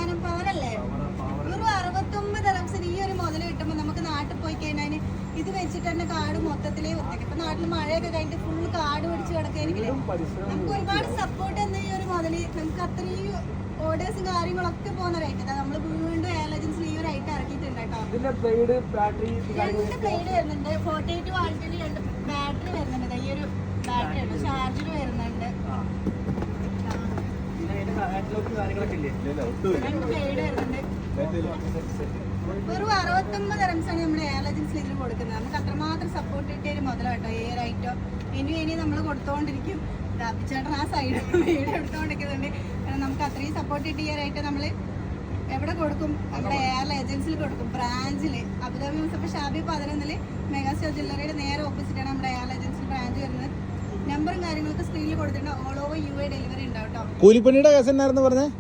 സമാധാനം പവറല്ലേ. വെറും 69 ദിർഹംസിന് ഈ ഒരു മുതൽ കിട്ടുമ്പോൾ നമുക്ക് നാട്ടിൽ പോയി കഴിഞ്ഞാൽ ഇത് വെച്ചിട്ട് തന്നെ കാട് മൊത്തത്തിലേ ഒത്തേക്കും. ഇപ്പൊ നാട്ടിൽ മഴയൊക്കെ കഴിഞ്ഞിട്ട് ഫുൾ കാട് പിടിച്ച് കിടക്കായിരിക്കില്ലേ. നമുക്ക് ഒരുപാട് സപ്പോർട്ട് എന്ന ഈ ഒരു മുതൽ നമുക്ക് അത്രയും ഓർഡേഴ്സും കാര്യങ്ങളൊക്കെ പോകുന്ന റേറ്റ് നമ്മൾ വീണ്ടും എയർ ഏജൻസിൽ ഈ ഒരു ഐറ്റം ഇറക്കിയിട്ടുണ്ട് കേട്ടോ. 2 ബ്ലേഡ് വരുന്നുണ്ട്. 48 വാൾട്ടിൽ 2 ബാറ്ററി വരുന്നുണ്ട്. ഈ ഒരു ബാറ്ററി ഉണ്ട്, ചാർജർ വരുന്നുണ്ട്. 2 ബ്ലേഡ് വരുന്നുണ്ട്. വെറും 69 ദിർഹംസാണ് നമ്മുടെ എയർ ഏജൻസിൽ ഇതിൽ കൊടുക്കുന്നത്. നമുക്ക് അത്രമാത്രം സപ്പോർട്ട് കിട്ടിയ ഒരു മുതലാട്ടോ ഈ ഒരു ഐറ്റം. ഇനി നമ്മൾ കൊടുത്തോണ്ടിരിക്കും. ചേട്ടൻ ആ സൈഡ് വീഡിയോ എടുത്തോണ്ടിരിക്കുന്നുണ്ട്. നമുക്ക് അത്രയും സപ്പോർട്ട് കിട്ടിയ ഒരു ഐറ്റം നമ്മൾ എവിടെ കൊടുക്കും? നമ്മുടെ എയർ ഏജൻസിയിൽ കൊടുക്കും, ബ്രാഞ്ചിൽ. അബുദാബി മുസഫ ഷാബി 11 മെഗാസ്റ്റർ ജ്വല്ലറിയുടെ നേരെ ഓപ്പോസിറ്റാണ് നമ്മുടെ എയർ ഏജൻസി ബ്രാഞ്ച് വരുന്നത്. നമ്പറും കാര്യങ്ങളൊക്കെ സ്ക്രീനിൽ കൊടുത്തിട്ടുണ്ട്. ഓൾ ഓവർ UAE ഡെലിവറി ഉണ്ടാവും കേട്ടോ. കൂലിപ്പണിയുടെ കേസ് എന്നായിരുന്നു പറഞ്ഞത്?